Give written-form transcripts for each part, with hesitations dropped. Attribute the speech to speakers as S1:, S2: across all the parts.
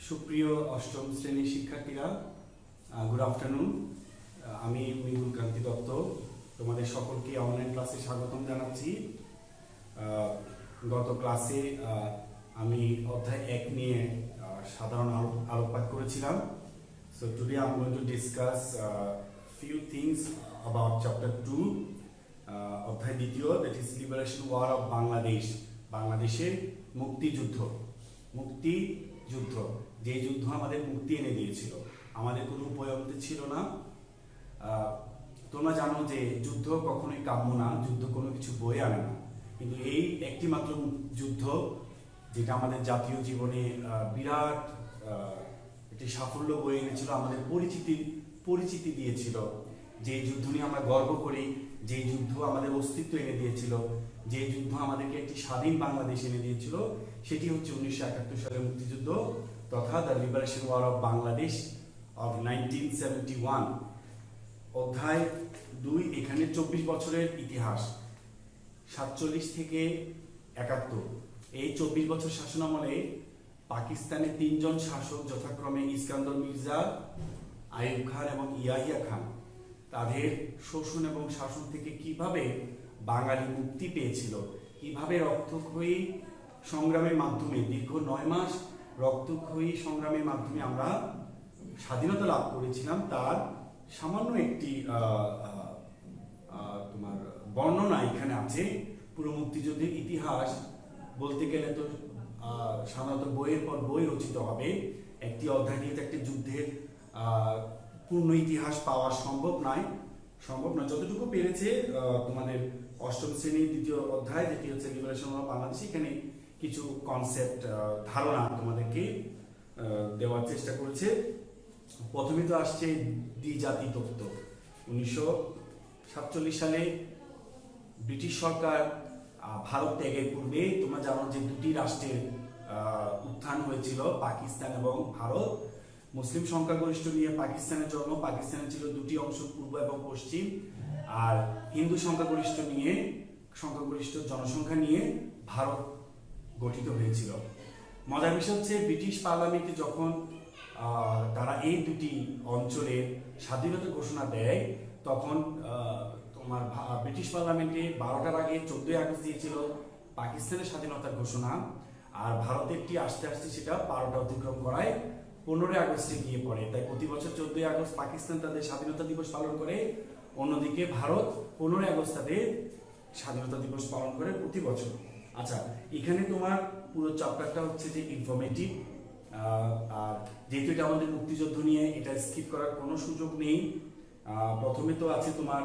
S1: সুপ্রিয় অষ্টম শ্রেণীর শিক্ষার্থীরা, গুড আফটারনুন। আমি মৃদুল কান্তি দত্ত তোমাদের সকলকে অনলাইন ক্লাসে স্বাগতম জানাচ্ছি। গত ক্লাসে আমি অধ্যায় 1 নিয়ে সাধারণ আলোকপাত করেছিলাম। So today I am going to discuss few things about chapter 2, অধ্যায় 2, that is liberation war of Bangladesh. বাংলাদেশের মুক্তিযুদ্ধ, যে যুদ্ধ আমাদের মুক্তি এনে দিয়েছিল, আমাদের কোনো উপায়ন্ত ছিল না। তোমরা জানো যে যুদ্ধ কখনোই কাম্য না, যুদ্ধ কোনো কিছু বয়ে আনে না, কিন্তু এই একটি মাত্র যুদ্ধ যেটা আমাদের জাতীয় জীবনে বিরাট একটি সাফল্য বয়ে এনেছিল, আমাদের পরিচিতি দিয়েছিল। যে যুদ্ধ নিয়ে আমরা গর্ব করি, যে যুদ্ধ আমাদের অস্তিত্ব এনে দিয়েছিল, যে যুদ্ধ আমাদেরকে একটি স্বাধীন বাংলাদেশ এনে দিয়েছিল, সেটি হচ্ছে 1971 সালের মুক্তিযুদ্ধ তথা the liberation war of Bangladesh of 1971। অধ্যায় 2, এখানে 24 বছরের ইতিহাস, 47 থেকে 71। এই 24 বছর শাসনামলে পাকিস্তানের 3 জন শাসক যথাক্রমে ইস্কান্দর মির্জা, আইয়ুব খান এবং ইয়াহিয়া খান তাদের শোষণ এবং শাসন থেকে কিভাবে বাঙালি মুক্তি পেয়েছিল, কিভাবে রক্তক্ষয়ী সংগ্রামের মাধ্যমে দীর্ঘ 9 মাস রক্তক্ষয়ী সংগ্রামের মাধ্যমে আমরা স্বাধীনতা লাভ করেছিলাম, তার সামান্য একটি তোমার বর্ণনা এখানে আছে। পুরো মুক্তিযুদ্ধের ইতিহাস বলতে গেলে তো সাধারণত বইয়ের পর বই রচিত হবে। একটি অধ্যায় নিয়ে একটি যুদ্ধের পূর্ণ ইতিহাস পাওয়া সম্ভব নয়। যতটুকু পেরেছে তোমাদের অষ্টম শ্রেণীর 2য় অধ্যায়, যেটি হচ্ছে লিবারেশন অফ বাংলাদেশ, এখানে কিছু কনসেপ্ট ধারণা তোমাদেরকে দেওয়ার চেষ্টা করেছে। প্রথমে তো আসছে দ্বিজাতি তত্ত্ব। 1947 সালে ব্রিটিশ সরকার ভারত ত্যাগের পূর্বে তোমরা জানো যে 2টি রাষ্ট্রের উত্থান হয়েছিল, পাকিস্তান এবং ভারত। মুসলিম সংখ্যাগরিষ্ঠ নিয়ে পাকিস্তানের জন্ম। পাকিস্তানের ছিল 2টি অংশ, পূর্ব এবং পশ্চিম। আর হিন্দু সংখ্যাগরিষ্ঠ জনসংখ্যা নিয়ে ভারত গঠিত হয়েছিল। মজার বিষয় হচ্ছে ব্রিটিশ পার্লামেন্টে যখন তারা এই 2টি অঞ্চলের স্বাধীনতা ঘোষণা দেয়, তখন তোমার ব্রিটিশ পার্লামেন্টে 12টার আগে 14ই আগস্ট দিয়েছিল পাকিস্তানের স্বাধীনতার ঘোষণা, আর ভারতেরটি আস্তে আস্তে সেটা 12টা অতিক্রম করায় 15 আগস্টে গিয়ে পড়ে। তাই প্রতি বছর 14ই আগস্ট পাকিস্তান তাদের স্বাধীনতা দিবস পালন করে, অন্যদিকে ভারত 15 আগস্ট তাদের স্বাধীনতা দিবস পালন করে প্রতি বছর। আচ্ছা, এখানে তোমার পুরো চ্যাপ্টারটা হচ্ছে যে ইনফরমেটিভ, আর যেহেতু এটা আমাদের মুক্তিযুদ্ধ নিয়ে, এটা স্কিপ করার কোনো সুযোগ নেই। প্রথমে তো আছে তোমার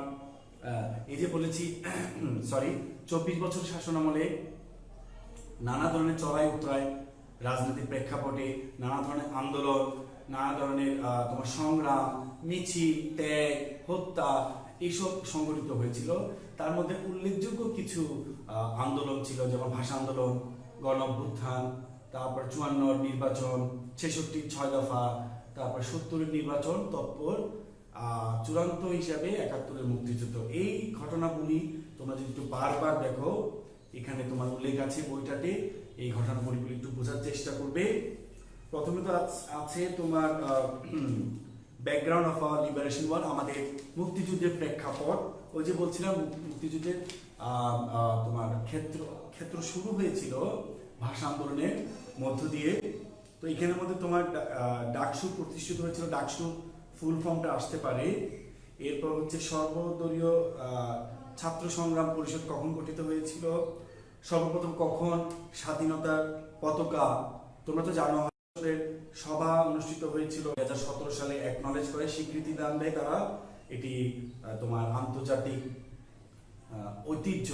S1: এই যে বলেছি 24 বছর শাসনামলে নানা ধরনের চড়াই উতরাই, রাজনৈতিক প্রেক্ষাপটে নানা ধরনের আন্দোলন, নানা ধরনের তোমার সংগ্রাম, মিছিল, ত্যাগ, হত্যা এইসব সংগঠিত হয়েছিল। তার মধ্যে উল্লেখযোগ্য কিছু আন্দোলন ছিল, যেমন ভাষা আন্দোলন, গণ অভ্যুত্থান, তারপর 54 নির্বাচন, 66 6 দফা, তারপর 70 নির্বাচন, তৎপর চূড়ান্ত হিসাবে 71 মুক্তিযুদ্ধ। এই ঘটনাগুলি তোমরা যদি একটু বারবার দেখো, এখানে তোমার উল্লেখ আছে বইটাতে, এই ঘটনাগুলি একটু বোঝার চেষ্টা করবে। প্রথমে তো আছে তোমার background of our liberation war, আমাদের মুক্তিযুদ্ধের প্রেক্ষাপট। ওই যে বলছিলাম মুক্তিযুদ্ধের তোমার ক্ষেত্র শুরু হয়েছিল ভাষা আন্দোলনের মধ্য দিয়ে। তো এখানের মধ্যে তোমার ডাকসু প্রতিষ্ঠিত হয়েছিল। ডাকসু ফুল ফর্মটা আসতে পারে। এরপর হচ্ছে সর্বদলীয় ছাত্র সংগ্রাম পরিষদ কখন গঠিত হয়েছিল, সর্বপ্রথম কখন স্বাধীনতার পতাকা, তোমরা তো জানো, সভা অনুষ্ঠিত হয়েছিল 2017 সালে, একনলেজ করে স্বীকৃতি দান দেয় তারা। এটি তোমার আন্তর্জাতিক ঐতিহ্য,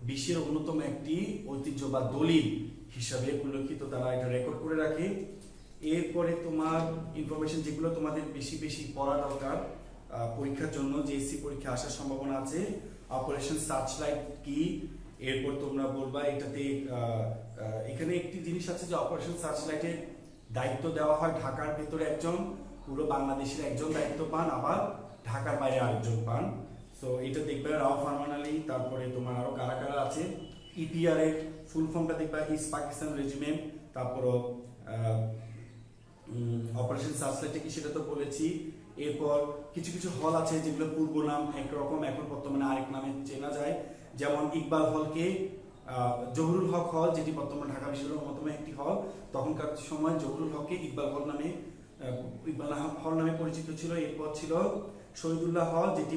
S1: বিশ্বের অন্যতম একটি ঐতিহ্য বা দলিল হিসাবে উল্লেখিত, তারা এটা রেকর্ড করে রাখে। এরপরে তোমার ইনফরমেশন যেগুলো তোমাদের বেশি পড়া দরকার পরীক্ষার জন্য, জেএসসি পরীক্ষা আসার সম্ভাবনা আছে। অপারেশন সার্চলাইট কি, এরপর তোমরা বলবা এটাতে এখানে একটি জিনিস আছে যে অপারেশন সার্চলাইটের দায়িত্ব দেওয়া হয় ঢাকার ভেতরে একজন, পুরো বাংলাদেশের একজন দায়িত্ব পান, আবার ঢাকার বাইরে আরেকজন পান। সো এটা দেখবে রাও ফারমান আলী, তারপরে তোমার আরো কারা আছে। ইপিআর এর ফুল ফর্মটা দেখবা, ইস্ট পাকিস্তান রেজিমেন্ট, তারপর অপারেশন সার্চলাইটে কি সেটা তো বলেছি। এরপর কিছু কিছু হল আছে যেগুলো পূর্ব নাম একরকম, এখন বর্তমানে আরেক নামে চেনা যায়। যেমন ইকবাল হলকে জহুরুল হক হল, যেটি বর্তমানে ঢাকা বিশ্ববিদ্যালয়ের অন্যতম একটি হল, তখনকার সময় জহুরুল হককে ইকবাল হল নামে পরিচিত ছিল। এরপর ছিল শহীদুল্লাহ হল, যেটি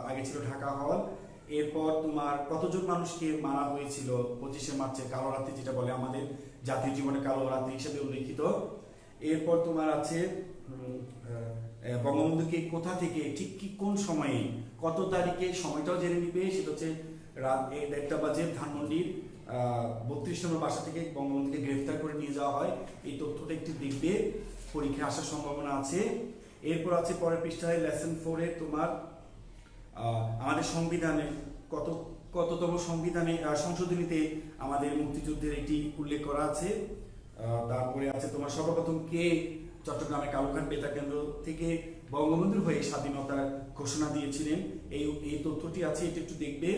S1: আগে ছিল ঢাকা হল। এরপর তোমার কতজন মানুষকে মারা হয়েছিল 25শে মার্চে কালো রাত্রি, যেটা বলে আমাদের জাতীয় জীবনে কালো রাত্রি হিসেবে উল্লেখিত। এরপর তোমার আছে বঙ্গবন্ধুকে কোথা থেকে ঠিক কি কোন সময়ে কত তারিখে, সময়টাও জেনে নিবে। সেটা হচ্ছে রাত 1টা বাজে ধানমন্ডির 32 নম্বর বাসা থেকে বঙ্গবন্ধুকে গ্রেফতার করে নিয়ে যাওয়া হয়। এই তথ্যটা একটু দেখবে, পরীক্ষায় আসার সম্ভাবনা আছে। এরপর আছে পরের পৃষ্ঠায় লেসন 4 এ তোমার আমাদের সংবিধানে কততম সংবিধানে সংশোধনীতে আমাদের মুক্তিযুদ্ধের এটি উল্লেখ করা আছে। তারপরে আছে তোমার সর্বপ্রথম কে চট্টগ্রামের কালুঘাট বেতার কেন্দ্র থেকে বঙ্গবন্ধুর হয়ে স্বাধীনতার ঘোষণা দিয়েছিলেন, এই তথ্যটি আছে, এটা একটু দেখবে।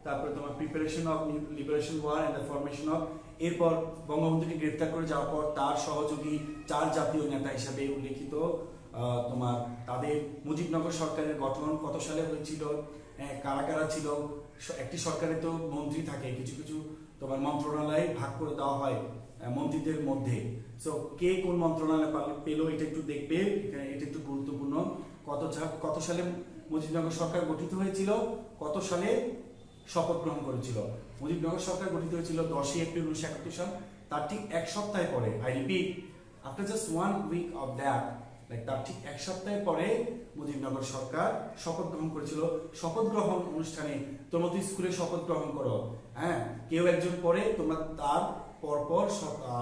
S1: তারপরে তোমার preparation of liberation war and the formation of, এরপর বঙ্গবন্ধুকে গ্রেফতার করে যাওয়ার পর তার সহযোগী 4 জাতীয় নেতা হিসাবে উল্লেখিত তোমার তাদের মুজিবনগর সরকারের গঠন কত সালে হয়েছিল, কারা কারা ছিল। একটি সরকারে তো মন্ত্রী থাকে, কিছু কিছু তোমার মন্ত্রণালয় ভাগ করে দেওয়া হয় মন্ত্রীদের মধ্যে। সো কে কোন মন্ত্রণালয় পেলো এটা একটু দেখবে, এটা একটু গুরুত্বপূর্ণ। কত সালে মুজিবনগর সরকার গঠিত হয়েছিল, কত সালে শপথ গ্রহণ করেছিল। মুজিবনগর সরকার গঠিত হয়েছিল 10ই এপ্রিল 1971 সাল, তার ঠিক এক সপ্তাহ পরে, I repeat, after just 1 week of that, তার ঠিক এক সপ্তাহ পরে মুজিবনগর সরকার শপথ গ্রহণ করেছিল। শপথ গ্রহণ অনুষ্ঠানে তোমরা তো স্কুলে শপথ গ্রহণ করো, হ্যাঁ, কেউ একজন পরে তোমরা তার পরপর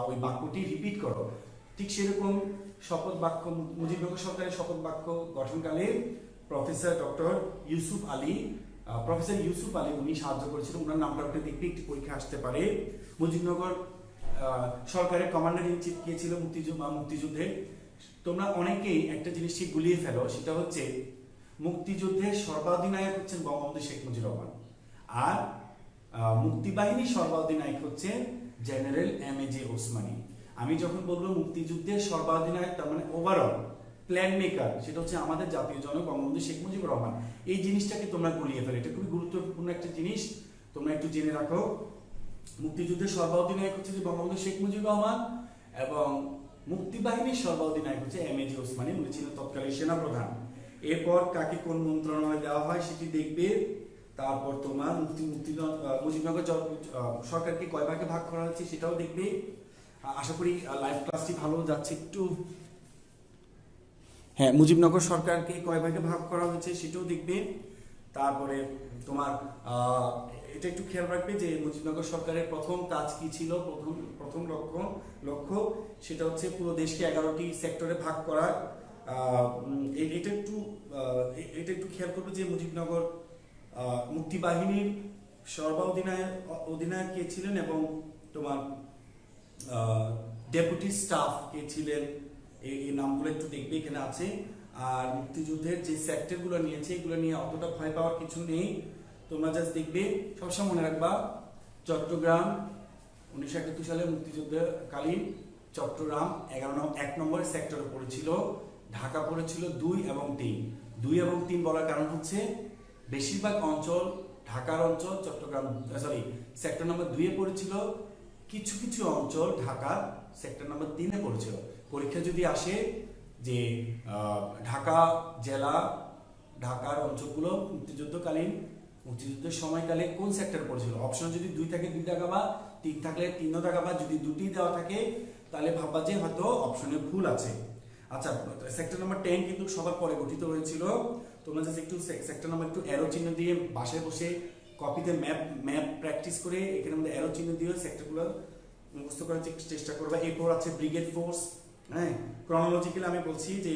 S1: ওই বাক্যটি রিপিট করো। ঠিক সেরকম শপথ বাক্য মুজিবনগর সরকারের শপথ বাক্য গঠনকালে প্রফেসর ইউসুফ আলী উনি সাহায্য করেছিলেন। ওনার নামটা আপনি দেখবে, একটি পরীক্ষা আসতে পারে। মুজিবনগর সরকারের কমান্ডার ইন চিফ কে ছিল মুক্তিযুদ্ধে? তোমরা অনেকেই একটা জিনিস ঠিক গুলিয়ে ফেলো, সেটা হচ্ছে মুক্তিযুদ্ধের সর্বাধিনায়ক হচ্ছেন বঙ্গবন্ধু শেখ মুজিবুর রহমান, আর মুক্তিবাহিনীর সর্বাধিনায়ক হচ্ছেন জেনারেল এম.এ.জে. ওসমানী। আমি যখন বলবো মুক্তিযুদ্ধের সর্বাধিনায়ক, তার মানে ওভারঅল প্ল্যান মেকার, সেটা হচ্ছে আমাদের জাতীয় জনক বঙ্গবন্ধু শেখ মুজিবুর রহমান। এই জিনিসটাকে তোমরা গুলিয়ে ফেলো, এটা খুবই গুরুত্বপূর্ণ একটা জিনিস, তোমরা একটু জেনে রাখো। মুক্তিযুদ্ধের সর্বাধিনায়ক হচ্ছে যে বঙ্গবন্ধু শেখ মুজিবুর রহমান, এবং মুক্তিবাহিনীর সর্বাধিনায়ক হচ্ছে এম.এ.জে. ওসমানী, উনি ছিলেন তৎকালীন সেনাপ্রধান। এরপর কাকে কোন মন্ত্রণালয় দেওয়া হয় সেটি দেখবে। তারপর তোমার মুজিবনগর সরকারকে কয় ভাগে ভাগ করা হয়েছে সেটাও দেখবে। আশা করি লাইভ ক্লাসটি ভালো যাচ্ছে একটু। হ্যাঁ, মুজিবনগর সরকারকে কয় ভাগে ভাগ করা হয়েছে সেটাও দেখবে। তারপরে তোমার এটা একটু খেয়াল রাখবে যে মুজিবনগর সরকারের প্রথম কাজ কি ছিল, প্রথম লক্ষ্য সেটা হচ্ছে পুরো দেশকে 11টি সেক্টরে ভাগ করা। এটা একটু খেয়াল করবে যে মুজিবনগর মুক্তিবাহিনীর অধিনায়ক কে ছিলেন, এবং তোমার ডেপুটি স্টাফ কে ছিলেন, এই নামগুলো একটু দেখবে, এখানে আছে। আর মুক্তিযুদ্ধের যে সেক্টরগুলো নিয়েছে এগুলো নিয়ে অতটা ভয় পাওয়ার কিছু নেই, তোমরা জাস্ট দেখবে। সবসময় মনে রাখবা চট্টগ্রাম 1971 সালে মুক্তিযুদ্ধকালীন চট্টগ্রাম 1 নম্বর সেক্টরে পড়েছিল, ঢাকা পড়েছিল 2 এবং 3। 2 এবং 3 বলার কারণ হচ্ছে বেশিরভাগ অঞ্চল ঢাকার অঞ্চল সেক্টর নাম্বার 2 এ পড়েছিল, কিছু কিছু অঞ্চল ঢাকার সেক্টর নাম্বার 3 এ পড়েছিল। পরীক্ষা যদি আসে যে ঢাকা জেলা, ঢাকার অঞ্চলগুলো মুক্তিযুদ্ধের সময়কালে কোন সেক্টর পড়েছিল, অপশন যদি 2 থাকে 2 দাগাবা, 3 থাকলে 3ও দাগাবা, যদি 2টি দেওয়া থাকে তাহলে ভাববা যে হয়তো অপশনে ভুল আছে। আচ্ছা, সেক্টর নাম্বার 10 কিন্তু সবার পরে গঠিত হয়েছিল। তোমরা জাস্ট একটু সেক্টর নাম্বার একটু অ্যারো চিহ্ন দিয়ে বাসায় বসে কপিতে ম্যাপ প্র্যাকটিস করে এখানে মধ্যে অ্যারো চিহ্ন দিয়ে সেক্টরগুলো মুখস্থ করার চেষ্টা করবা। এরপর আছে ব্রিগেড ফোর্স। হ্যাঁ, ক্রনোলজিক্যালি আমি বলছি যে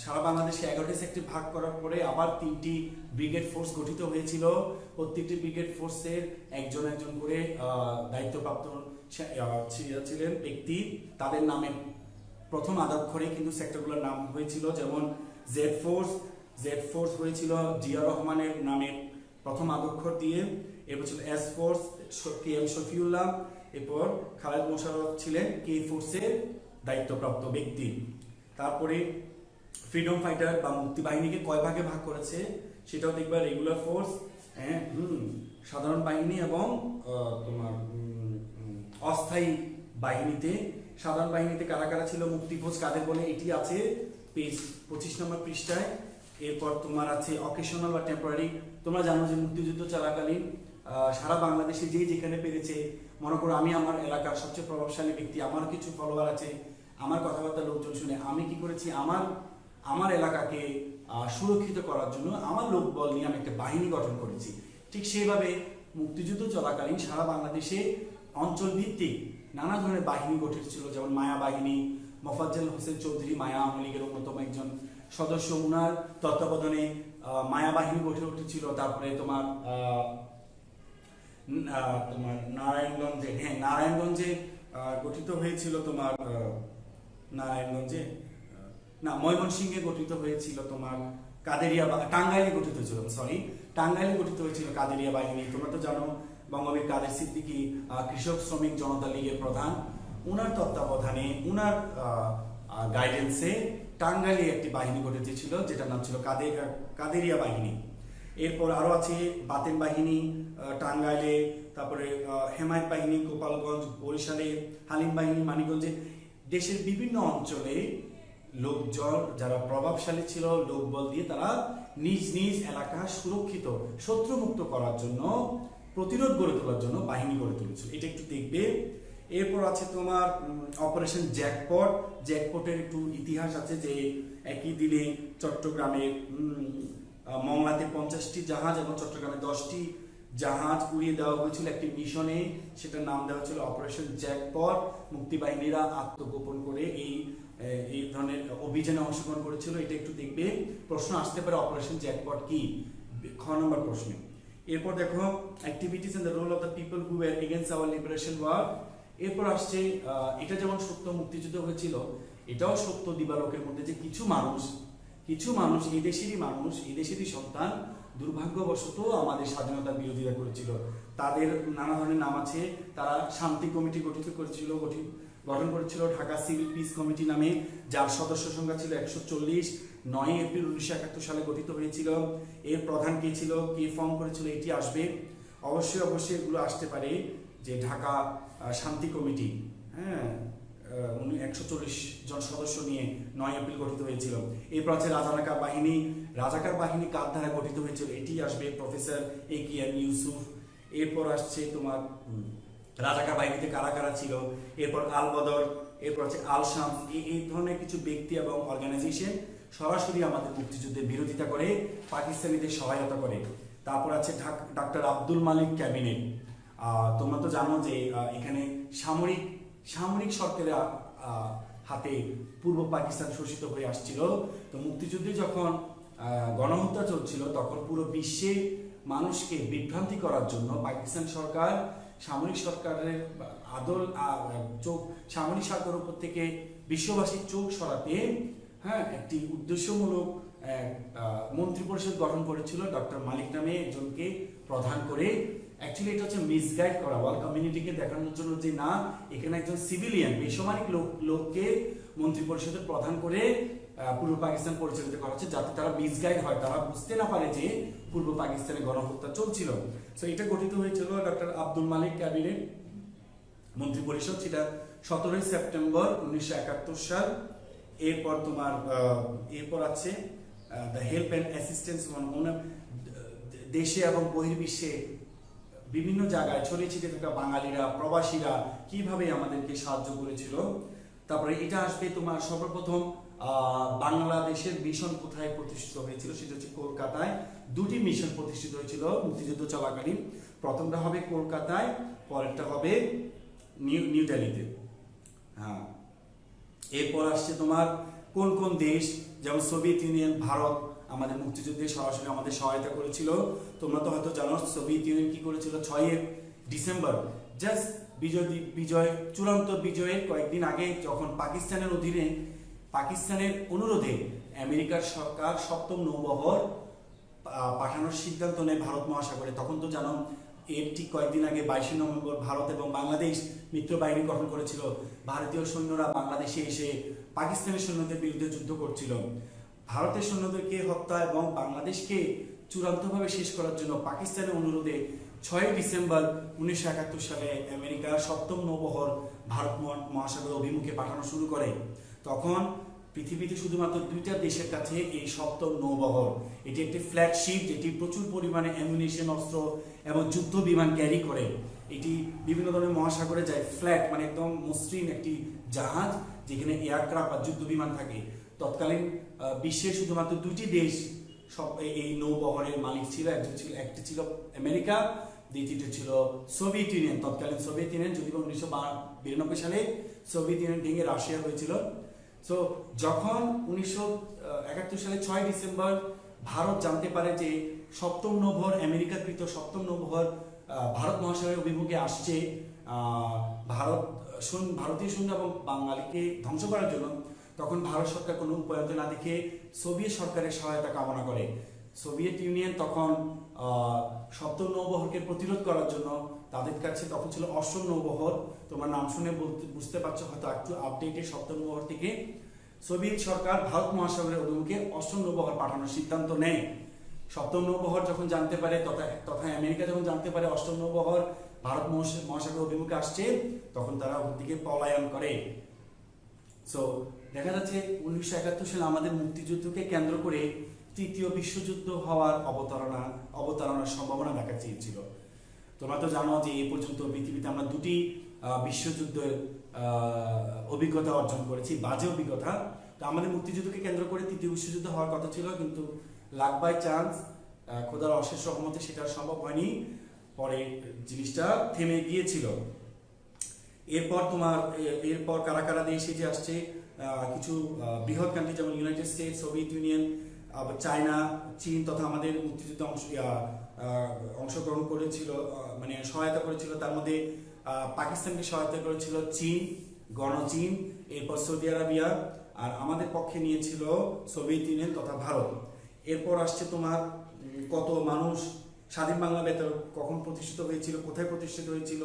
S1: সারা বাংলাদেশে 11টি সেক্টর ভাগ করার পরে আবার 3টি ব্রিগেড ফোর্স গঠিত হয়েছিল। প্রত্যেকটি ব্রিগেড ফোর্সের একজন করে দায়িত্বপ্রাপ্ত ছিলেন ব্যক্তি, তাদের নামে প্রথম আদাক্ষরে কিন্তু সেক্টরগুলোর নাম হয়েছিল। যেমন জেড ফোর্স হয়েছিল জিয়া রহমানের নামে প্রথম আদাক্ষর দিয়ে। এরপর ছিল S force K M Shafiullah. এরপর খালেদ মোশাররফ ছিলেন কে ফোর্সের দায়িত্বপ্রাপ্ত ব্যক্তি। তারপরে ফ্রিডম ফাইটার বা মুক্তি বাহিনীকে কয় ভাগে ভাগ করেছে সেটাও দেখবা, রেগুলার ফোর্স, সাধারণ বাহিনী এবং তোমার অস্থায়ী বাহিনীতে। সাধারণ বাহিনীতে কারা কারা ছিল, মুক্তিভোজ কাদের বলে, এটি আছে পেজ 25 নম্বর পৃষ্ঠায়। এরপর তোমার আছে অকেশনাল বা টেম্পোরারি। তোমরা জানো যে মুক্তিযুদ্ধ চলাকালীন সারা বাংলাদেশে যে যেখানে পেরেছে, মনে করো আমি আমার এলাকার সবচেয়ে প্রভাবশালী ব্যক্তি, আমার কিছু ফলোয়ার আছে, আমার কথাবার্তা লোকজন শুনে, আমি কি করেছি, আমার এলাকাকে সুরক্ষিত করার জন্য আমার লোকবল নিয়ে আমি একটা বাহিনী গঠন করেছি। ঠিক সেইভাবে মুক্তিযুদ্ধ চলাকালীন সারা বাংলাদেশে অঞ্চল ভিত্তিক নানা ধরনের বাহিনী গঠিত ছিল, যেমন মায়া বাহিনী, মোফাজ্জল হোসেন চৌধুরী মায়া আওয়ামী লীগের অন্যতম একজন সদস্য, উনার তত্ত্বাবধানে মায়া বাহিনী গঠিত উঠেছিল। তারপরে তোমার নারায়ণগঞ্জে গঠিত হয়েছিল তোমার ময়মনসিংহে গঠিত হয়েছিল তোমার টাঙ্গাইলে গঠিত হয়েছিল, টাঙ্গাইলে গঠিত হয়েছিল কাদেরিয়া বাহিনী। তোমরা তো জানো বঙ্গবীর কাদের সিদ্দিকী কৃষক শ্রমিক জনতা লীগের প্রধান, উনার তত্ত্বাবধানে উনার গাইডেন্সে টাঙ্গাইলে একটি বাহিনী গঠিত ছিল যেটার নাম ছিল কাদেরিয়া বাহিনী। এরপর আরো আছে বাতেন বাহিনী টাঙ্গাইলে, তারপরে হেমায়ত বাহিনী গোপালগঞ্জ, বরিশালে, হালিম বাহিনী মানিকগঞ্জে। দেশের বিভিন্ন অঞ্চলে লোকজন যারা প্রভাবশালী ছিল, লোকবল দিয়ে তারা নিজ নিজ এলাকা সুরক্ষিত শত্রুমুক্ত করার জন্য, প্রতিরোধ গড়ে তোলার জন্য বাহিনী গড়ে তুলেছিল। এটা একটু দেখবে। এরপর আছে তোমার অপারেশন জ্যাকপটের একটু ইতিহাস আছে, যে একই দিনে চট্টগ্রামে মংলাতে 50টি জাহাজ এবং চট্টগ্রামে 10টি জাহাজ উড়িয়ে দেওয়া হয়েছিল একটি মিশনে, সেটার নাম দেওয়া ছিল অপারেশন জ্যাকপট। মুক্তি বাহিনীরা আত্মগোপন করে এই ধরনের অভিযানে অংশগ্রহণ করেছিল। এটা একটু দেখবে, প্রশ্ন আসতে পারে অপারেশন জ্যাকপট কি, খ নম্বর প্রশ্নে। এরপর দেখো activities and the role of the people who were against our liberation war. এরপর আসছে এটা যেমন সত্য মুক্তিযুদ্ধ হয়েছিল, এটাও সত্য দিবালোকের মধ্যে যে কিছু মানুষ এই দেশেরই সন্তান দুর্ভাগ্যবশত আমাদের স্বাধীনতার বিরোধিতা করেছিল। তাদের নানা ধরনের নাম আছে। তারা শান্তি কমিটি গঠন করেছিল ঢাকা সিভিল পিস কমিটি নামে, যার সদস্য সংখ্যা ছিল 140। 9 এপ্রিল 1971 সালে গঠিত হয়েছিল। এর প্রধান কে ছিল, কে ফর্ম করেছিল, এটি আসবে অবশ্যই এগুলো আসতে পারে যে ঢাকা শান্তি কমিটি, 140 জন সদস্য নিয়ে 9 এপ্রিল গঠিত হয়েছিল। এরপর আছে রাজাকার বাহিনী কার দ্বারা গঠিত হয়েছিল, এটি আসবে প্রফেসর একিয়াম ইউসুফ। এরপর আসছে তোমার রাজাকার বাহিনীতে কারা কারা ছিল, এরপর আল বদর, এরপর আছে আল শামস। এই ধরনের কিছু ব্যক্তি এবং অর্গানাইজেশন সরাসরি আমাদের মুক্তিযুদ্ধের বিরোধিতা করে, পাকিস্তানিদের সহায়তা করে। তারপর আছে ডাক্তার আব্দুল মালিক ক্যাবিনেট। তোমরা তো জানো যে এখানে সামরিক সরকারের হাতে পূর্ব পাকিস্তান শোষিত হয়ে আসছিল। তো মুক্তিযুদ্ধে যখন গণহত্যা চলছিল, তখন পুরো বিশ্বে মানুষকে বিভ্রান্তি করার জন্য পাকিস্তান সরকার সামরিক সরকারের সামরিক সরকারের উপর থেকে বিশ্ববাসীর চোখ সরাতে একটি উদ্দেশ্যমূলক মন্ত্রী পরিষদ গঠন করেছিল, ডক্টর মালিক নামে একজনকে প্রধান করে। অ্যাকচুয়ালি এটা হচ্ছে মিসগাইড করা, ওয়ার্ল্ড কমিউনিটিকে দেখানোর জন্য যে না, এখানে একজন সিভিলিয়ান বেসামরিক লোককে মন্ত্রী পরিষদের প্রধান করে পূর্ব পাকিস্তান পরিচালিত করা হচ্ছে, যাতে তারা মিসগাইড হয়, তারা বুঝতে না পারে যে পূর্ব পাকিস্তানে গণহত্যা চলছিল। সো এটা গঠিত হয়েছিল ডক্টর আব্দুল মালিক ক্যাবিনেট মন্ত্রী পরিষদ, সেটা 17 সেপ্টেম্বর 1971 সাল। এরপর আছে দ্য হেল্প অ্যান্ড অ্যাসিস্ট্যান্স, দেশে এবং বহির্বিশ্বে বিভিন্ন জায়গায় ছড়িয়ে ছিটিয়ে থাকা বাঙালিরা, প্রবাসীরা কিভাবে আমাদেরকে সাহায্য করেছিল। তারপরে এটা আসবে তোমার সর্বপ্রথম বাংলাদেশের মিশন কোথায় প্রতিষ্ঠিত হয়েছিল, সেটা হচ্ছে কলকাতায়। 2টি মিশন প্রতিষ্ঠিত হয়েছিল মুক্তিযুদ্ধ চলাকালীন। প্রথমটা হবে কলকাতায়, পরেরটা হবে নিউ দিল্লিতে। এরপর আসছে তোমার কোন কোন দেশ, যেমন সোভিয়েত ইউনিয়ন, ভারত আমাদের মুক্তিযুদ্ধে সরাসরি আমাদের সহায়তা করেছিল। তোমরা তো হয়তো জানো সোভিয়েত ইউনিয়ন কি করেছিল, 6 ডিসেম্বর জাস্ট চূড়ান্ত বিজয়ের কয়েকদিন আগে, যখন পাকিস্তানের অনুরোধে আমেরিকার সরকার 7ম নৌবহর পাঠানোর সিদ্ধান্ত নেয় ভারত মহাসাগরে। তখন তো জানো এর ঠিক কয়েকদিন আগে 22 নভেম্বর ভারত এবং বাংলাদেশ মিত্র বাহিনী গঠন করেছিল। ভারতীয় সৈন্যরা বাংলাদেশে এসে পাকিস্তানের সৈন্যদের বিরুদ্ধে যুদ্ধ করছিল। ভারতের সৈন্যদেরকে হত্যা এবং বাংলাদেশকে চূড়ান্তভাবে শেষ করার জন্য পাকিস্তানের অনুরোধে 6 ডিসেম্বর 1971 সালে আমেরিকার 7ম নৌবহর ভারত মহাসাগর অভিমুখে পাঠানো শুরু করে। তখন পৃথিবীতে শুধুমাত্র 2টা দেশের কাছে এই 7ম নৌবহর, এটি একটি ফ্ল্যাগশিপ যেটি প্রচুর পরিমাণে অ্যামুনিশন, অস্ত্র এবং যুদ্ধ বিমান ক্যারি করে। এটি বিভিন্ন ধরনের মহাসাগরে যায়, ফ্ল্যাট মানে একদম মসৃণ একটি জাহাজ যেখানে এয়ারক্রাফট বা যুদ্ধ বিমান থাকে। তৎকালীন বিশ্বের শুধুমাত্র 2টি দেশ সব এই নৌবহরের মালিক ছিল। একটি ছিল আমেরিকা, দ্বিতীয়টি ছিল সোভিয়েত ইউনিয়ন। তৎকালীন সোভিয়েত ইউনিয়ন, যদি 1992 সালে সোভিয়েত ইউনিয়ন ভেঙে রাশিয়া হয়েছিল। সো যখন 1971 সালে 6 ডিসেম্বর ভারত জানতে পারে যে 7ম নৌবহর, আমেরিকাকৃত 7ম নৌবহর ভারত মহাসাগরের অভিমুখে আসছে ভারতীয় সৈন্য এবং বাঙালিকে ধ্বংস করার জন্য, তখন ভারত সরকার কোনো উপায় না দেখে সোভিয়েত সরকারের সহায়তা কামনা করে। সোভিয়েত ইউনিয়ন তখন 7ম নৌবহরকে প্রতিরোধ করার জন্য তাদের কাছে তখন ছিল 8ম নৌবহর। তোমার নাম শুনে বুঝতে পারছো হয়তো একটু আপডেটেড। 7ম নৌবহর থেকে সোভিয়েত সরকার ভারত মহাসাগরের অভিমুখে 8ম নৌবহর পাঠানোর সিদ্ধান্ত নেয়। 7ম নৌবহর যখন জানতে পারে তথা আমেরিকা যখন জানতে পারে 8ম নৌবহর ভারত মহাসাগর অভিমুখে আসছে, তখন তারা ওর দিকে পলায়ন করে। সো দেখা যাচ্ছে 1971 সালে আমাদের মুক্তিযুদ্ধকে কেন্দ্র করে তৃতীয় বিশ্বযুদ্ধ হওয়ার অবতারণার সম্ভাবনা দেখা চেয়েছিল। তোমরা তো জানো যে এই পর্যন্ত পৃথিবীতে আমরা 2টি বিশ্বযুদ্ধের অভিজ্ঞতা অর্জন করেছি, বাজে অভিজ্ঞতা। তো আমাদের মুক্তিযুদ্ধকে কেন্দ্র করে তৃতীয় বিশ্বযুদ্ধ হওয়ার কথা ছিল, কিন্তু লাক বাই চান্স, খোদার অশেষ রহমতে সেটা সম্ভব হয়নি। পরে জিনিসটা থেমে গিয়েছিল। এরপর কারা কারা দেশ এসে আসছে, কিছু বৃহৎ কান্ট্রি যেমন United states, Soviet union, China, চীন তথা আমাদের মুক্তিযুদ্ধে অংশগ্রহণ করেছিল, মানে সহায়তা করেছিল। তার মধ্যে পাকিস্তানকে সহায়তা করেছিল চীন, গণচীন, এরপর সৌদি আরবিয়া, আর আমাদের পক্ষে নিয়েছিল সোভিয়েত ইউনিয়ন তথা ভারত। এরপর আসছে তোমার কত মানুষ, স্বাধীন বাংলা বেতার কখন প্রতিষ্ঠিত হয়েছিল, কোথায় প্রতিষ্ঠিত হয়েছিল।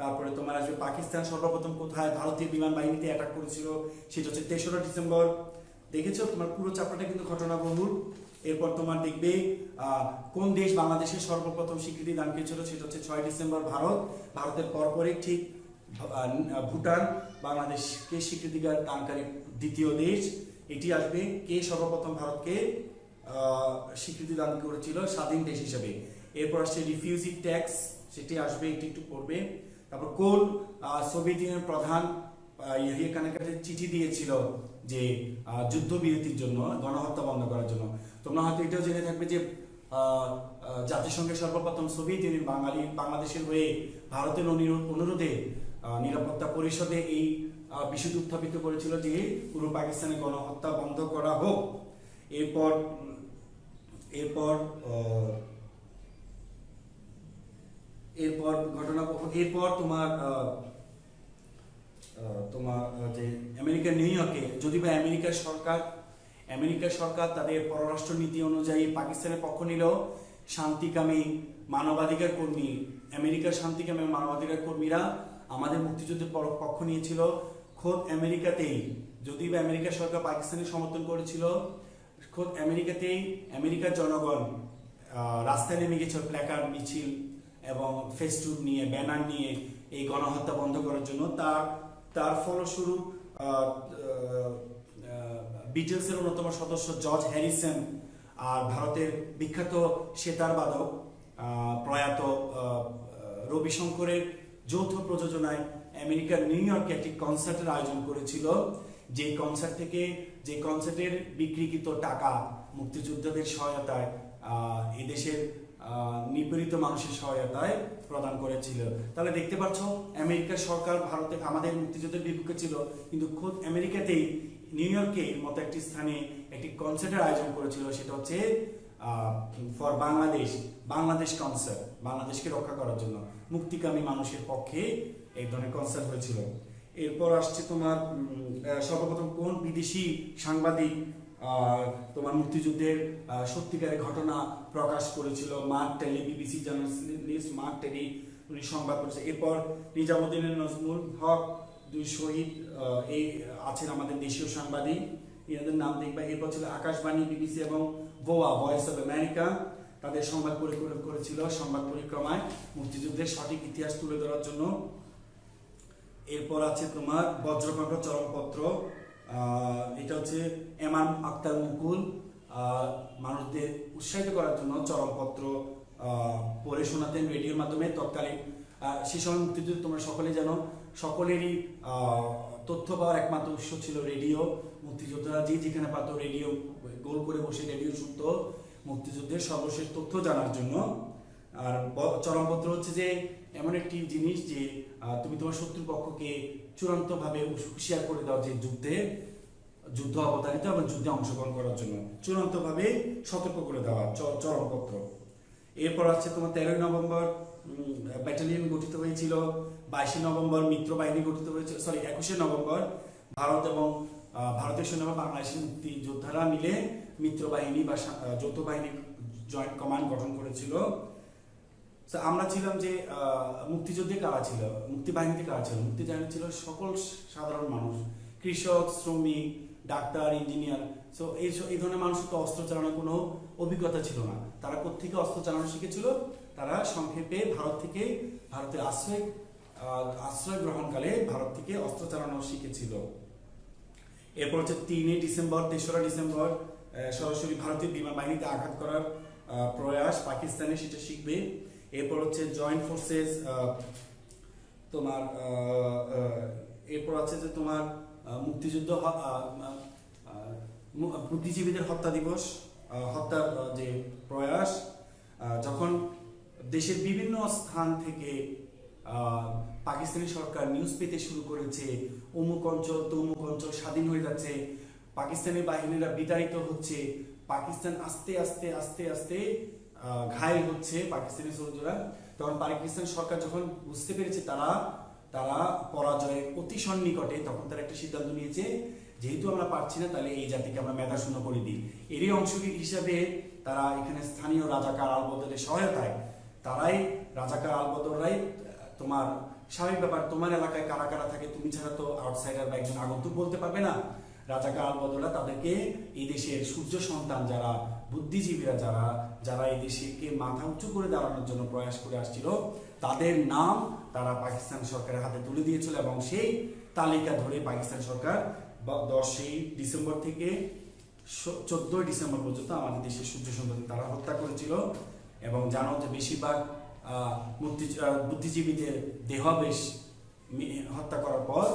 S1: তারপরে তোমার আসবে পাকিস্তান সর্বপ্রথম কোথায় ভারতীয় বিমান বাহিনীতে অ্যাটাক করেছিল, সেটা হচ্ছে 3রা ডিসেম্বর। দেখেছো, তোমার পুরো চ্যাপ্টারটা কিন্তু ঘটনাবহুল। এরপর তোমার দেখবে কোন দেশ বাংলাদেশের সর্বপ্রথম স্বীকৃতি দান করেছিল, সেটা হচ্ছে 6 ডিসেম্বর ভারতের পরপরই ঠিক ভুটান বাংলাদেশকে স্বীকৃতি দানকারী দ্বিতীয় দেশ। এটি আসবে কে সর্বপ্রথম ভারতকে স্বীকৃতি দান করেছিল স্বাধীন দেশ হিসেবে। এরপর আসছে রিফিউজি ট্যাক্স, সেটি আসবে, এটি একটু পড়বে। তারপর কোন সোভিয়েত ইউনিয়নের প্রধান ইয়াহিয়া খানের কাছে চিঠি দিয়েছিল যে যুদ্ধবিরতির জন্য, গণহত্যা বন্ধ করার জন্য। তোমরা হয়তো এটাও জেনে থাকবে যে জাতিসংঘের সর্বপ্রথম সোভিয়েত ইউনিয়ন বাংলাদেশের হয়ে ভারতের অনুরোধে নিরাপত্তা পরিষদে এই বিষয়টি উত্থাপিত করেছিল যে পূর্ব পাকিস্তানে গণহত্যা বন্ধ করা হোক। এরপর তোমার যে আমেরিকার নিউ ইয়র্কে, যদি বা আমেরিকার সরকার তাদের পররাষ্ট্র নীতি অনুযায়ী পাকিস্তানের পক্ষ নিলেও শান্তিকামী মানবাধিকার কর্মী, আমেরিকার শান্তিকামী মানবাধিকার কর্মীরা আমাদের মুক্তিযুদ্ধের পক্ষ নিয়েছিল খোদ আমেরিকাতেই। যদি বা আমেরিকার সরকার পাকিস্তানের সমর্থন করেছিল, খোদ আমেরিকাতেই আমেরিকার জনগণ রাস্তায় নেমে গেছিল প্ল্যাকার্ড, মিছিল এবং ফেস্টুন নিয়ে, ব্যানার নিয়ে এই গণহত্যা বন্ধ করার জন্য। তার ফলস্বরূপ বিটলসের অন্যতম সদস্য জর্জ হ্যারিসন আর ভারতের বিখ্যাত সেতার বাদক প্রয়াত রবি শঙ্করের যৌথ প্রযোজনায় আমেরিকার নিউ ইয়র্কে একটি কনসার্টের আয়োজন করেছিল। যে কনসার্টের বিক্রিকৃত টাকা মুক্তিযোদ্ধাদের সহায়তায়, এদেশের নিপীড়িত মানুষের সহায়তায় প্রদান করেছিল। তাহলে দেখতে পাচ্ছ আমেরিকার সরকার ভারতে আমাদের মুক্তিযুদ্ধের বিপক্ষে ছিল, কিন্তু খোদ আমেরিকাতেই নিউ ইয়র্কের মতো একটি স্থানে একটি কনসার্টের আয়োজন করেছিল, সেটা হচ্ছে ফর বাংলাদেশ কনসার্ট, বাংলাদেশকে রক্ষা করার জন্য মুক্তিকামী মানুষের পক্ষে এই ধরনের কনসার্ট হয়েছিল। এরপর আসছে তোমার সর্বপ্রথম কোন বিদেশি সাংবাদিক তোমার মুক্তিযুদ্ধের সত্যিকারের ঘটনা প্রকাশ করেছিল। Mark Tully, BBC journalist Mark Tully উনি সংবাদ করেছে। এরপর নিজামুদ্দিনের নজমুল হক, দুই শহীদ এই আছেন আমাদের দেশীয় সাংবাদিক, এনাদের নাম দেখবা। এরপর ছিল আকাশবাণী, বিবিসি এবং ভোয়া, ভয়েস অফ আমেরিকা, তাদের সংবাদ পরিক্রমা করেছিল সংবাদ পরিক্রমায় মুক্তিযুদ্ধের সঠিক ইতিহাস তুলে ধরার জন্য। এরপর আছে তোমার বজ্রকণ্ঠ চরমপত্র, এটা হচ্ছে এমান আক্তার মুকুল মানুষদের উৎসাহিত করার জন্য চরমপত্র পড়ে শোনাতেন রেডিওর মাধ্যমে তৎকালীন। সে সময় মুক্তিযুদ্ধ তোমরা সকলে জানো, সকলেরই তথ্য পাওয়ার একমাত্র উৎস ছিল রেডিও। মুক্তিযোদ্ধারা যে যেখানে পাতো রেডিও গোল করে বসে রেডিও শুনত মুক্তিযুদ্ধের সর্বশেষ তথ্য জানার জন্য। আর চরমপত্র হচ্ছে যে এমন একটি জিনিস যে তুমি তোমার শত্রুর পক্ষকে চূড়ান্তভাবে হুঁশিয়ার করে দাও যে যুদ্ধ অবতারিত এবং যুদ্ধে অংশগ্রহণ করার জন্য চূড়ান্তভাবে সতর্ক করে দেওয়া চরমপত্র। এরপর আছে তোমার 13ই নভেম্বর ব্যাটালিয়ন গঠিত হয়েছিল, 22শে নভেম্বর মিত্র বাহিনী গঠিত হয়েছিল, 21শে নভেম্বর ভারত এবং ভারতের সৈন্য এবং বাংলাদেশের মুক্তিযোদ্ধারা মিলে মিত্র বাহিনী বা যৌথ বাহিনী জয়েন্ট কমান্ড গঠন করেছিল। আমরা ছিলাম যে মুক্তিযুদ্ধে কারা ছিল, মুক্তিবাহিনীতে কারা ছিল, মুক্তিবাহিনী ছিল সকল সাধারণ মানুষ, কৃষক, শ্রমিক, ডাক্তার, ইঞ্জিনিয়ার। সো এই ধরনের মানুষের তো অস্ত্র চালানোর কোনো অভিজ্ঞতা ছিল না। তারা কোত্থেকে অস্ত্র চালানো শিখেছিল? তারা সংক্ষেপে ভারতের আশ্রয় গ্রহণকালে ভারত থেকে অস্ত্র চালানো শিখেছিল। এরপর হচ্ছে 3 ডিসেম্বর 3রা ডিসেম্বর সরাসরি ভারতীয় বিমান বাহিনীতে আঘাত করার প্রয়াস পাকিস্তানে, সেটা শিখবে। এরপর হচ্ছে জয়েন্ট ফোর্সেস তোমার এরপর আছে যে তোমার মুক্তিযুদ্ধ বুদ্ধিজীবীদের হত্যা দিবস, হত্যার যে প্রয়াস, যখন দেশের বিভিন্ন স্থান থেকে পাকিস্তানি সরকার নিউজ পেতে শুরু করেছে অমুক অঞ্চল তমুক অঞ্চল স্বাধীন হয়ে যাচ্ছে, পাকিস্তানি বাহিনীরা বিতাড়িত হচ্ছে, পাকিস্তান আস্তে আস্তে আস্তে আস্তে ঘায়েল হচ্ছে পাকিস্তানি সোলজাররা, তখন পাকিস্তান সরকার যখন বুঝতে পেরেছে তারা পরাজয়ের অতি সন্নিকটে, তখন তারা একটা সিদ্ধান্ত নিয়েছে যেহেতু আমরা পারছি না তাহলে এই জাতিকে আমরা মেধাশূন্য করে দিই। এরই অংশ হিসাবে তারা এখানে স্থানীয় রাজাকার আলবদরের সহায়তায় রাজাকার আলবদররাই তোমার স্বাভাবিক ব্যাপার, তোমার এলাকায় কারা কারা থাকে তুমি ছাড়া তো আউটসাইডার বা একজন আগন্তুক বলতে পারবে না। রাজাকার আলবদররা তাদেরকে এই দেশের সূর্য সন্তান যারা বুদ্ধিজীবীরা যারা এই দেশকে মাথা উঁচু করে দাঁড়ানোর জন্য প্রয়াস করে আসছিল তাদের নাম তারা পাকিস্তান সরকারের হাতে তুলে দিয়েছিল, এবং সেই তালিকা ধরে পাকিস্তান সরকার 10ই ডিসেম্বর থেকে 14ই ডিসেম্বর পর্যন্ত আমাদের দেশের সূর্য সন্তান তারা হত্যা করেছিল। এবং জানো যে বেশিরভাগ বুদ্ধিজীবীদের দেহাবশেষ হত্যা করার পর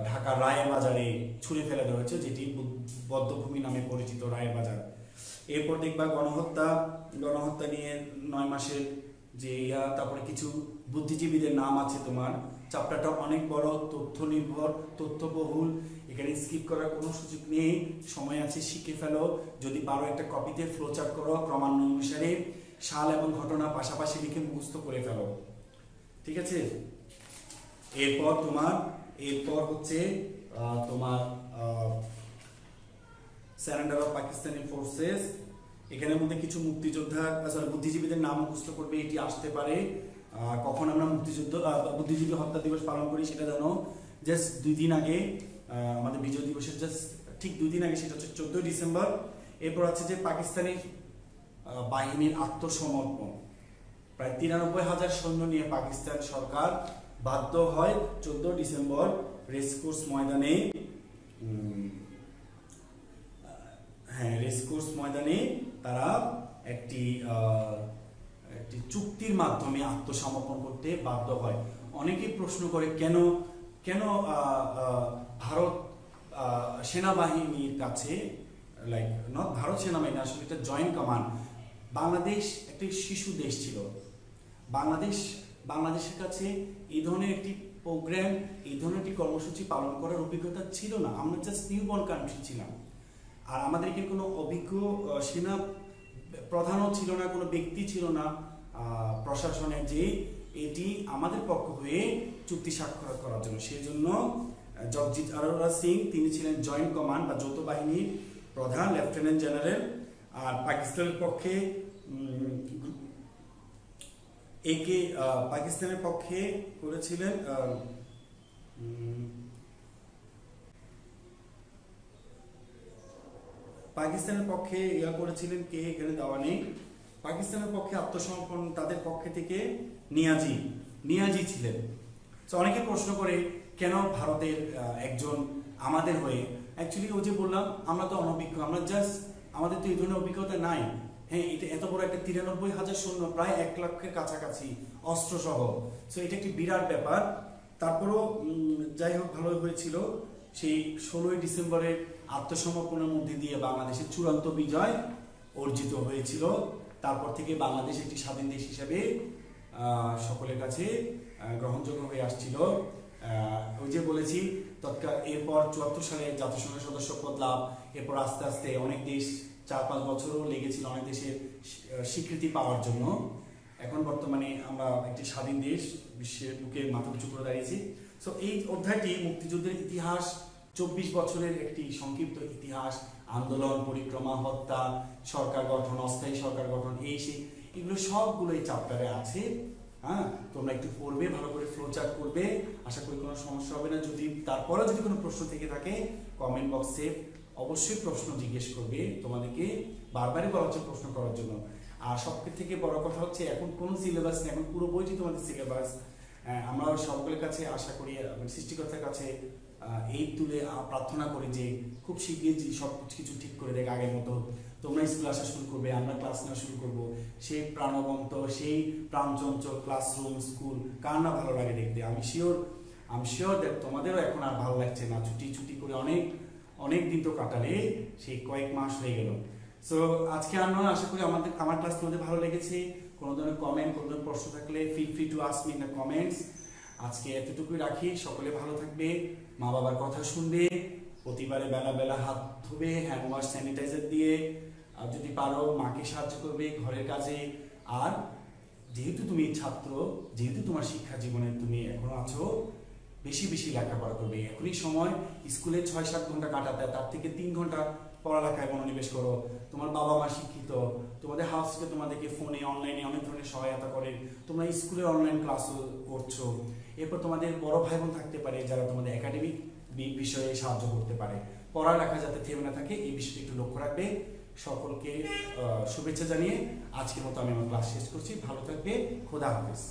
S1: ঢাকার রায়ের বাজারে ছুঁড়ে ফেলে দেওয়া হয়েছে, যেটি বদ্ধভূমি নামে পরিচিত রায়ের বাজার। এরপর দেখবা গণহত্যা নিয়ে 9 মাসের যে তারপরে কিছু বুদ্ধিজীবীদের নাম আছে তোমার। চ্যাপ্টারটা অনেক বড়, তথ্য নির্ভর, তথ্যবহুল, এখানে স্কিপ করার কোনো সুযোগ নেই, সময় আছে শিখে ফেলো। যদি পারো একটা কপিতে ফ্লোচার্ট করো, ক্রমান্বয় অনুসারে সাল এবং ঘটনা পাশাপাশি লিখে মুখস্থ করে ফেলো, ঠিক আছে? এরপর হচ্ছে তোমার সারেন্ডার অফ পাকিস্তানি ফোর্সেস। এখানের মধ্যে কিছু বুদ্ধিজীবীদের নাম মুখস্থ করবে, এটি আসতে পারে। কখন আমরা বুদ্ধিজীবী হত্যা দিবস পালন করি সেটা জানো, জাস্ট 2 দিন আগে, আমাদের বিজয় দিবসের জাস্ট ঠিক 2 দিন আগে, সেটা হচ্ছে 14ই ডিসেম্বর। এরপর আছে যে পাকিস্তানি বাহিনীর আত্মসমর্পণ, প্রায় 93,000 সৈন্য নিয়ে পাকিস্তান সরকার বাধ্য হয় 14 ডিসেম্বর রেসকোর্স ময়দানে তারা একটি চুক্তির মাধ্যমে আত্মসমর্পণ করতে বাধ্য হয়। অনেকেই প্রশ্ন করে কেন ভারত সেনাবাহিনীর কাছে, ভারত সেনাবাহিনী আসলে একটা জয়েন্ট কমান্ড। বাংলাদেশ একটি শিশু দেশ ছিল, বাংলাদেশের কাছে এই ধরনের একটি প্রোগ্রাম, এই ধরনের একটি কর্মসূচি পালন করার অভিজ্ঞতা ছিল না। আমরা জাস্ট নিউবর্ন কান্ট্রি ছিলাম, আর আমাদেরকে কোনো অভিজ্ঞ সেনা প্রধানও ছিল না, কোনো ব্যক্তি ছিল না প্রশাসনের যে এটি আমাদের পক্ষ হয়ে চুক্তি স্বাক্ষর করার জন্য। সেই জন্য জগজিৎ আরোরা সিং তিনি ছিলেন জয়েন্ট কমান্ড বা যৌথ বাহিনীর প্রধান লেফটেন্যান্ট জেনারেল। আর পাকিস্তানের পক্ষে পাকিস্তানের পক্ষে করেছিলেন পাকিস্তানের পক্ষে করেছিলেন কে, এখানে দেওয়া নেই। পাকিস্তানের পক্ষে আত্মসমর্পণ তাদের পক্ষে থেকে নিয়াজি ছিলেন। তো অনেকে প্রশ্ন করে কেন ভারতের একজন আমাদের হয়ে, অ্যাকচুয়ালি ও যে বললাম আমরা তো অনভিজ্ঞ, আমরা জাস্ট আমাদের তো এই ধরনের অভিজ্ঞতা নাই। হ্যাঁ, এটা এত বড় একটা 93,000 সৈন্য, প্রায় 1 লাখের কাছাকাছি অস্ত্র সহ, সো এটা একটি বিরাট ব্যাপার। তারপরও যাই হোক ভালো হয়েছিল। সেই 16ই ডিসেম্বরের আত্মসমর্পণের মধ্যে দিয়ে বাংলাদেশের চূড়ান্ত বিজয় অর্জিত হয়েছিল। তারপর থেকে বাংলাদেশ একটি স্বাধীন দেশ হিসেবে সকলের কাছে গ্রহণযোগ্য হয়ে আসছিল। ওই যে বলেছি এরপর 74 সালে জাতিসংঘের সদস্য পদ লাভ, এরপর আস্তে আস্তে অনেক দেশ 4-5 বছরও লেগেছিল অনেক দেশের স্বীকৃতি পাওয়ার জন্য। এখন বর্তমানে আমরা একটি স্বাধীন দেশ, বিশ্বের বুকে মাথা উঁচু করে দাঁড়িয়েছি। সো এই অধ্যায়টি মুক্তিযুদ্ধের ইতিহাস, 24 বছরের একটি সংক্ষিপ্ত ইতিহাস, আন্দোলন, পরিক্রমা, হত্যা, সরকার গঠন, অস্থায়ী সরকার গঠন, এগুলো সবগুলো এই চ্যাপ্টারে আছে। হ্যাঁ, তোমরা একটু পড়বে, ভালো করে ফ্লো চার্ট করবে, আশা করি কোনো সমস্যা হবে না। তারপরে যদি কোনো প্রশ্ন থেকে থাকে কমেন্ট বক্সে অবশ্যই প্রশ্ন জিজ্ঞেস করবে, তোমাদেরকে বারবারই বলা হচ্ছে প্রশ্ন করার জন্য। আর সব থেকে বড় কথা হচ্ছে এখন কোনো সিলেবাস নেই, এখন পুরো বইটি তোমাদের সিলেবাস। আমরা সকলের কাছে আশা করি, সৃষ্টিকর্তার কাছে এই তুলে প্রার্থনা করি যে খুব শীঘ্রই সব কিছু ঠিক করে দেখ, আগের মতো তোমরা স্কুল আসা শুরু করবে, আমরা ক্লাস নেওয়া শুরু করবো। সেই প্রাণবন্ত, সেই প্রাণচঞ্চল ক্লাসরুম, স্কুল কার না ভালো লাগে দেখতে। আমি শিওর দেখ তোমাদেরও এখন আর ভালো লাগছে না, ছুটি করে অনেক দিন তো কাটালে, সেই কয়েক মাস হয়ে গেল। সো আজকে আমরা আশা করি আমার ক্লাস তোমাদের ভালো লেগেছে। কোনো ধরনের কমেন্ট, কোনো ধরনের প্রশ্ন থাকলে feel free to ask me in the comments. আজকে এতটুকুই রাখি, সকলে ভালো থাকবে, মা বাবার কথা শুনবে, প্রতিবারে বেলা হাত ধুবে হ্যান্ড ওয়াশ স্যানিটাইজার দিয়ে, আর যদি পারো মাকে সাহায্য করবে ঘরের কাজে। আর যেহেতু তুমি ছাত্র, যেহেতু তোমার শিক্ষা জীবনে তুমি এখনো আছো, বেশি লেখাপড়া করবে। এখনই সময়, স্কুলে 6-7 ঘন্টা কাটাতে, তার থেকে 3 ঘন্টা পড়ালেখায় মনোনিবেশ করো। তোমার বাবা মা শিক্ষিত, তোমাদের হাউসকে তোমাদেরকে ফোনে, অনলাইনে অনেক ধরনের সহায়তা করে, তোমরা স্কুলে অনলাইন ক্লাসও করছো। এরপর তোমাদের বড় ভাই বোন থাকতে পারে যারা তোমাদের একাডেমিক বিষয়ে সাহায্য করতে পারে। পড়ালেখা যাতে থেমে না থাকে এই বিষয়টি একটু লক্ষ্য রাখবে। সকলকে শুভেচ্ছা জানিয়ে আজকের মতো আমি আমার ক্লাস শেষ করছি। ভালো থাকবে, খোদা হাফেজ।